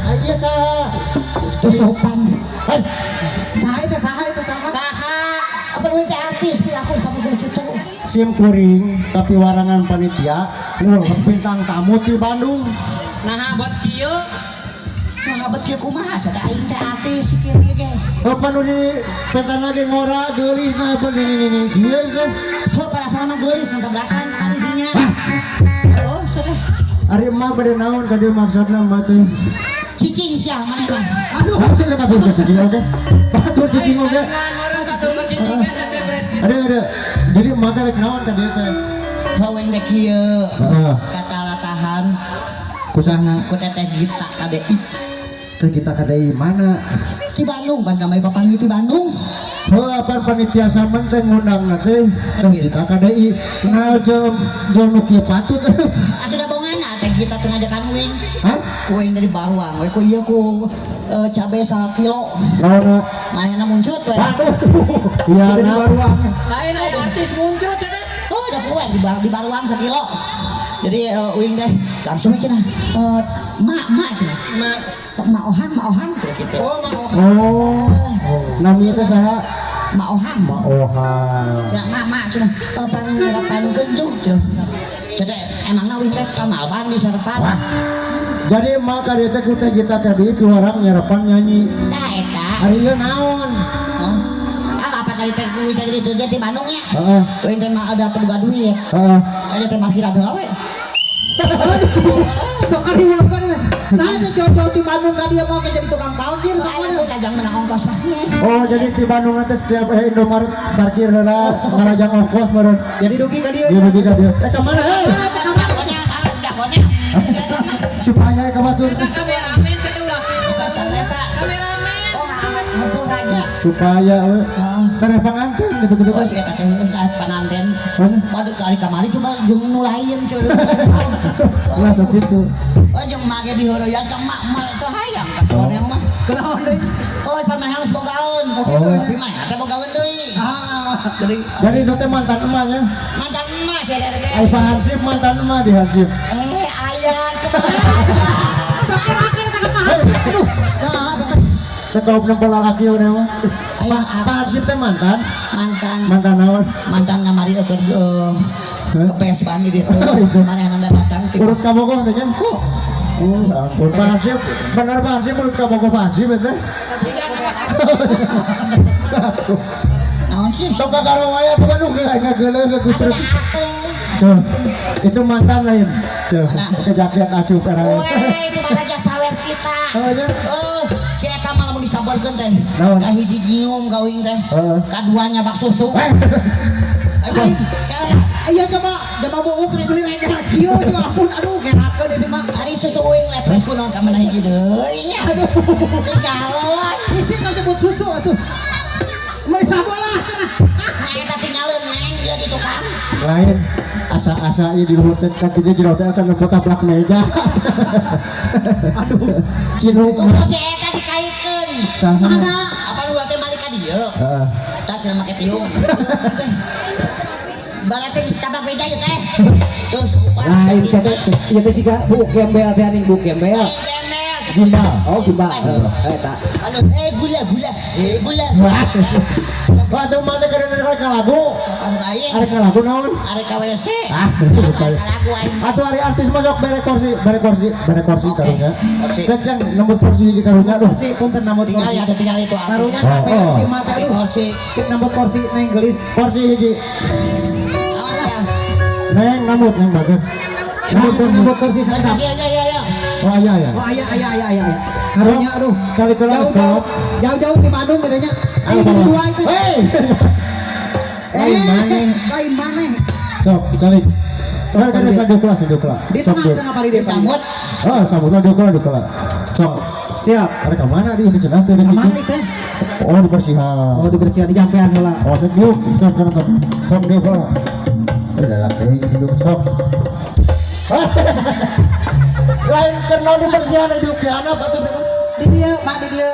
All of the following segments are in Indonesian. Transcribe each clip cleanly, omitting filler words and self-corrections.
Aya saha? Sopan. Saha itu saha? Apa duit artis nih aku sama gitu. Sim kuring tapi warangan panitia bintang tamu di Bandung. Nah buat kieu Sahabat kieu kumaha sada aing teh artis kieu ge. Apa nu di pentana ge ngora geulis na apa ini geus kan. Heuh para sama geulis nu tabrakan kemarin dinya. Oh, sudah. Ari mah bade naon ka dieu maksudna mah teh. Cicing sia mana mah. Aduh, hasil ka tuh cicing oge. Batur cicing oge. Ada. Jadi mata rek naon ka dieu teh. Heuing teh kieu. Heeh. Katalatahan Kusaha ku teteh Gita KDI. teh kita kadai mana? Di Bandung ban kamari papanggih di Bandung. Oh, apa panitia saman teh ngundangna teh. Teh kita kadai nah jam nu kieu patut. Atuh da bongana teh Gita teu ngajakan uing. Hah? Uing dari Baruang we ku ieu ku cabe 1 kilo. Naon? Manehna muncrat we. Aduh. Iya na. lain aya artis muncul cenah. Oh, udah kuat di Baruang 1 kilo. Jadi uing teh langsung aja cenah. Mak cenah. Mak Ohang cenah gitu. Oh. Namanya teh saha? Mak Ohang. Cenah mak cenah. Pangerapan genjuk cenah. Jadi emangna uing teh kamalban di sarapan. Jadi mah ka dieu teh ku teh kita kadai tu orang nyarapan nyanyi. Tah eta. Ari ieu naon? Apa kali teh uing teh di Tujuh di Bandung ya? Heeh. Uing teh mah ada boga duit. Heeh. Kali teh parkir adalah we. Sok kali ulangkan nah itu jauh-jauh di Bandung kan dia mau jadi tukang parkir Soalnya aku dagang menang ongkos mahnya. Oh, jadi di Bandung teh setiap Indomaret parkir heula ngalajang ongkos meureun. jadi dugi kan dia Dia begitu dia. Ka mana heuh? Dagonnya. Supaya ka batur. Kameramen saya teh ulah kitu Kasar eta. kameramen. Oh, ampun aja. Supaya we. Karena panganten gitu-gitu. Oh, si eta teh panganten. Mana? Waduh kali kamari coba jeung nu lain cuy. Lah sok itu. Oh, jeung mage diheureuyang ka mak teu hayang ka soreang mah. kenapa deh Oh, pan mah harus bogaeun. Oh. Tapi mah teh bogaeun deui. Jadi Jadi itu teh mantan emaknya. mantan emak si ada Ai Pak Hansip mantan emak di Hansip. ayah sakit-sakit tak mah aduh Sekaup nempel lalaki we mah. Pak Hansip teh mantan. Mantan naon? mantan ngamari ke PS Bang gitu. Manehna datang ti Urut kabogoh teh kan? Oh, ampun Pak Hansip. Bener Pak Hansip urut kabogoh Pak Hansip teh. naon sih? Sok kagaro aya bukan nu geuleuh ke kutruk. Atuh. Tuh. Itu mantan lain. Tuh, kejakiat asup era. Weh, itu mah raja sawer kita. Oh, ya? Si eta mah lamun disabarkeun teh. Naon? Kahiji nyium gawing teh. Heeh. Kaduanya bak susu. Asli. iya coba buuk rek beli rek kieu coba ampun aduh gerakkeun dia mah Ari susu uing lepres kunaon ka mana hiji deui nya. aduh Tinggalon. isi kan sebut susu atuh mari sabolah cenah Eta tinggalin neng dia di tukang. Lain asa-asa ieu di luhur teh kan kieu jero teh acan nempel tablak meja. aduh Cinuk. Tunggu si Eta dikaitkeun. Saha? Apa lu teh balik ka dieu? Heeh. Tak cenah make tiung. Barat teh tabrak meja ieu teh. Terus lain teh ieu teh siga buuk gembel teh aning buuk gembel Gimbal. oh gimbal eta Anu gula. Wah, tuh mah teh kadang-kadang ka lagu. Anu lain. Arek ka lagu naon? Arek ka WC. Ah, Lagu aing. atuh ari artis masuk bare kursi Oke. karunya. Kursi. Cek yang nembut kursi hiji karunya duh. si punten nambut Tinggal kursi ya tinggal itu aku. karunya Oh, sampai oh. si mata Tapi itu kursi. cek nambut kursi neng gelis Kursi hiji. Naon ya? Neng nambut neng bagus. nambut kursi Ya sadap ya. Oh iya ya. oh ayah karunya aduh Cali kelas jauh-jauh di Bandung katanya Ayo, ini Bang. dua itu Hei. Lain maneh. lain maneh Sok, cali. Coba kan ada kelas. di Sok, tengah Bro. tengah pari desa Disambut. Oh, sambutnya dua kelas. Sok. siap Ada ke mana di cenah teh di mana kitchen? itu Oh, dibersihan. oh dibersihan di jampean heula Oh, sok yuk. Kan. Sok dia bro. Udah latih hidup sok. Lain kenal dibersihan hidup di anak atau sekarang? di dia mak di dia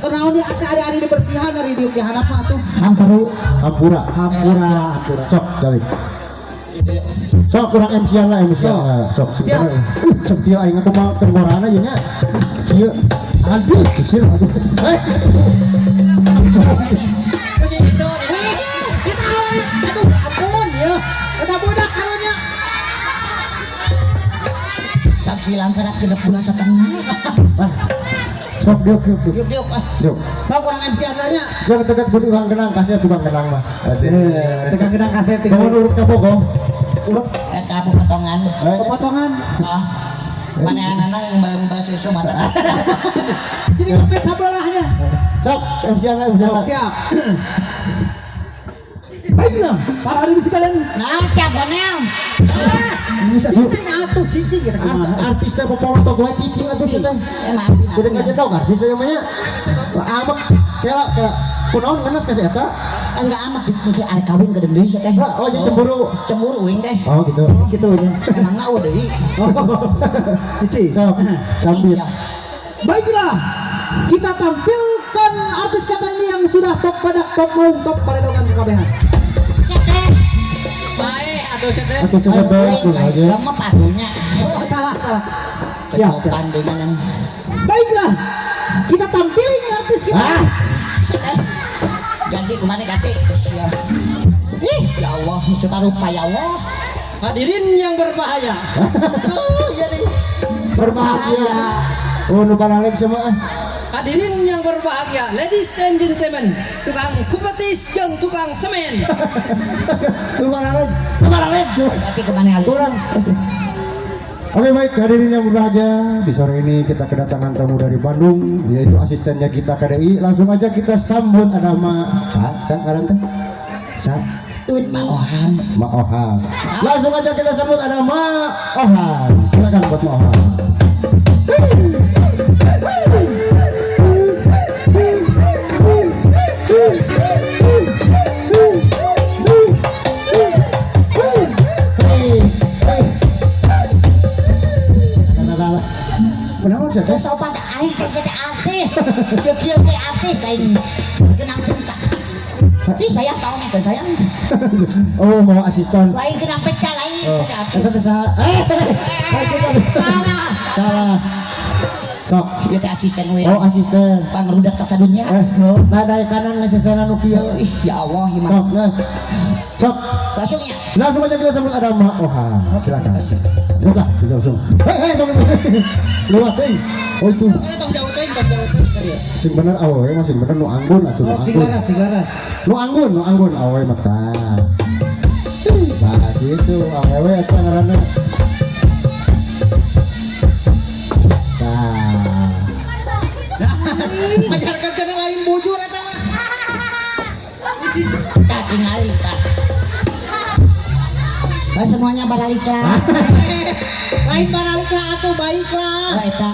kenaon dia hari-hari dibersihan dari dia di handap mah tuh Hampura. Sok, cari. Sok kurang MC-an lah. Sok Siap. sebenarnya. Sok dia aing aku mah kergorana aja nya. Iya. Aduh, kisir aduh. Kasi ito, Kita awet. Aduh, ampun ya. Udah budak karunya. Sak hilang kerak kita pulang setengah. Sok diuk. Yuk yuk ah. Diuk. Saya kurang MC adanya. Jangan tegat kudu tukang kenang kasih tukang kenang mah. Tekan gedang kaset Kamu urut ka pokok. urut Eta aku potongan. pemotongan. Ah. Mana anak yang balas susu mata. Jadi sampai sabelahnya. Sok, MC ana. Siap. Baiklah, para hadirin sekalian. Nah, siap Gonel. Bisa Cicing atuh cicing kita kumaha. artis teh poporot gua cicing atuh sih teh. Maafin Jadi aku. ngajak dong artis teh namanya. Amak kela kunaon ngenes ka si eta? Enggak amat mungkin ada kawin ke deui teh. Oh, jadi cemburu. Cemburu wing teh. Oh gitu. Gitu ya. Emang ngau deui. Cici. Sok, sambil. Baiklah, kita tampilkan artis kata ini yang sudah top pada top mau top pada dogan kekabehan. bae atuh sete. Atuh sudah beres aja. Kamu patunya. Oh, salah. Siap. Sopan dengan Baiklah, kita tampilin artis kita. ganti kemana ganti. Siap. Ih, ya Allah, suka rupa ya Allah. Hadirin yang berbahaya. Jadi Berbahagia. Oh, nu balik semua. Hadirin yang berbahagia, ladies and gentlemen, tukang kupetis jeung tukang semen. Nu balik semua. ganti kemana lagi? Kurang. Oke baik, hadirin yang berbahagia, di sore ini kita kedatangan tamu dari Bandung, yaitu asistennya kita KDI. Langsung aja kita sambut ada ngaran teh? Ma Ohang. Langsung aja kita sambut ada Ma Ohang. Silakan buat Ma Ohang. Kenapa sih? Terus sopan aing jadi artis. Kieu ge artis lain. Kenang pecah. Ih, saya tahu nih kan sayang. Oh, mau asisten. Lain kenang pecah lain. Oh, Jadi artis. kita kesal. Salah. Sok. Dia teh asisten we. Oh, asisten. Pangrudak ke sadunya. Nah dari kanan asisten anu kieu. Ih, ya Allah, Sok, gimana? Mas. Sok. Langsungnya. Langsung aja kita sambut ada Ma Ohang. Silakan. Buka, kita langsung. Hei, tunggu. Luat ting. Oh itu. Tong jauh teh. Sing bener awe masih bener nu anggun atuh nu anggun. Siglaras. Nu anggun awe mata. Nah, gitu awewe eta ngaranna. Nah. Masyarakat cenah lain bujur eta mah. Tak tingali tak. Semuanya baraliklah. Lain baraliklah atuh baiklah. Oh, eta.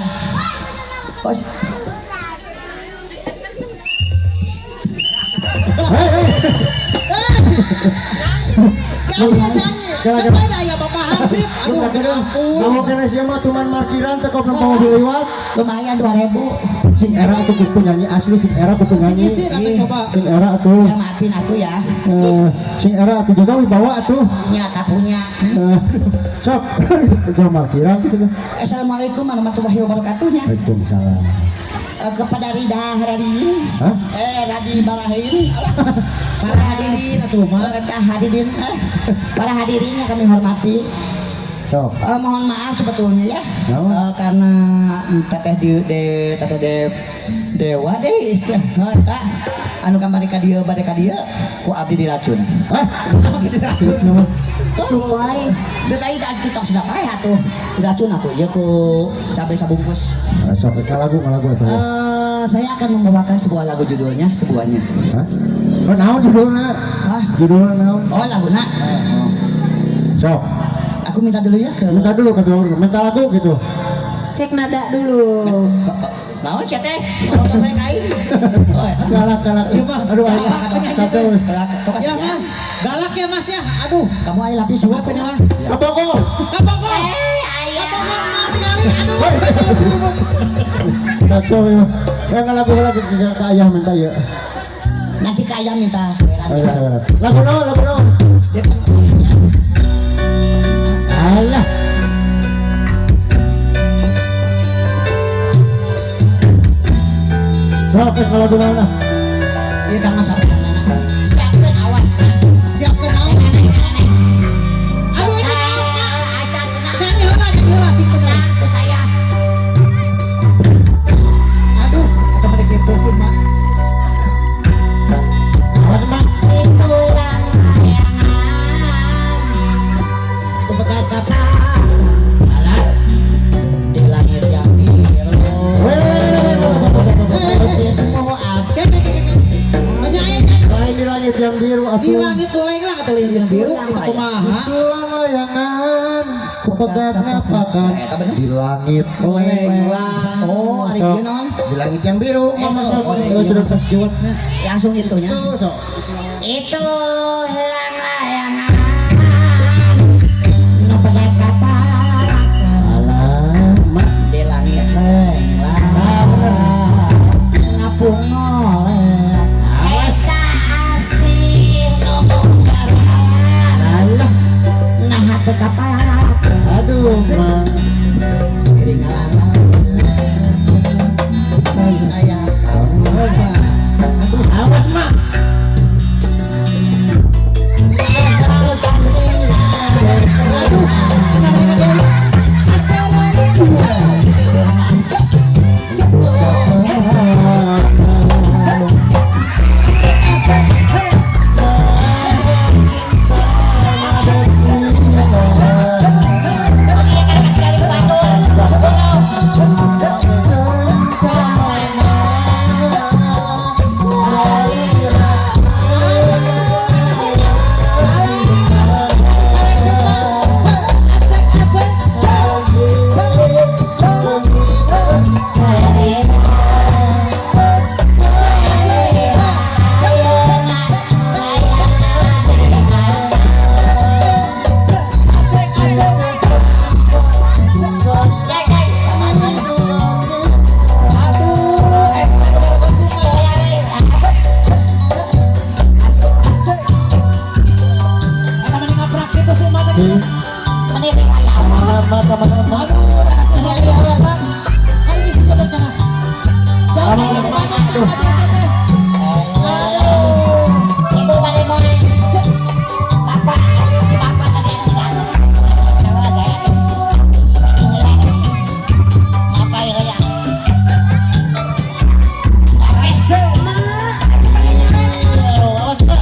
Oh, Kalau nyanyi, sepeda ya Bapak Hansip. Aduh, ya ampun. Kamu kena siapa tuman markiran teh kok mau diliwat. lumayan 2000. Sing era atuh kudu nyanyi asli sing era kudu nyanyi. Sisir atuh coba. Sing era atuh. Ya maafin aku ya. Sing era atuh juga wibawa atuh. Punya tak punya. Sok. Jangan markiran tuh sudah. Assalamualaikum warahmatullahi wabarakatuhnya. Waalaikumsalam. Kepada Rida Haradini. Hah? Radi Balahin. Para hadirin atuh mah. Hadirin. Para hadirin yang kami hormati. Sok. Mohon maaf sebetulnya ya. Kenapa? Karena teteh dewa deh tak anu kambari ka dieu bade ka dieu ku abdi diracun. Hah? Tuh wae. Deui da kita sudah kae atuh. Diracun aku ieu ku cabai sabungkus. Sok ngalagu atuh. Saya akan membawakan sebuah lagu judulnya sebuahnya. Hah? Oh, naon judulna? Hah? Judulna naon? Oh laguna. Sok. Aku minta dulu ya ke. Minta dulu ke dulu, minta lagu gitu. Cek nada dulu. Naon cia teh? Mau teh kain. Oh, Galak. Aduh, Galak, kacau. Ya Mas, galak ya Mas ya. Aduh, Kamu ayo lapis dua teh mah. Kaboko. kapok. Ayah. Tinggali aduh. Kacau ya. Lagu ke ayah minta ya. Nanti ke ayam minta seberan. Lagu naon? Dia kan Alah. Sampai kalau gimana? Iya Kang Mas. Siapkan awas. Siapkan naon? Aduh ini jadi heula sih bener. Ke saya. Aduh, ada pada gitu sih mak. Awas mak. Tulang itu bekas kata alah di langit yang biru semua apa Lain di langit yang biru Di atuh. langit tuleng lah kata yang biru kita kumaha. Tulang layangan kupegat ngapakan di langit Lang. oh hari ini non di langit yang biru oh, sok jawabnya langsung itunya tuh sok itu hilang layangan nu bekas kata alamak di langit lenglang ngapung oleh Esa asih ngomong garan alah nah hati kapak aduh mak kiri ngalang ayah awas mak ibu pada mulai bapak si bapak tadi apa ya ya awas pak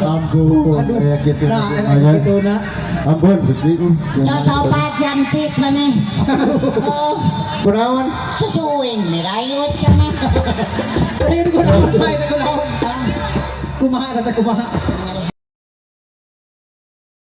ampun kayak gitu Nah, enak gitu nak. ampun Gusti coba jantis mana oh kunaon sesuing nih rayut sana Ini gue naon bae teh kumaha teh kumaha.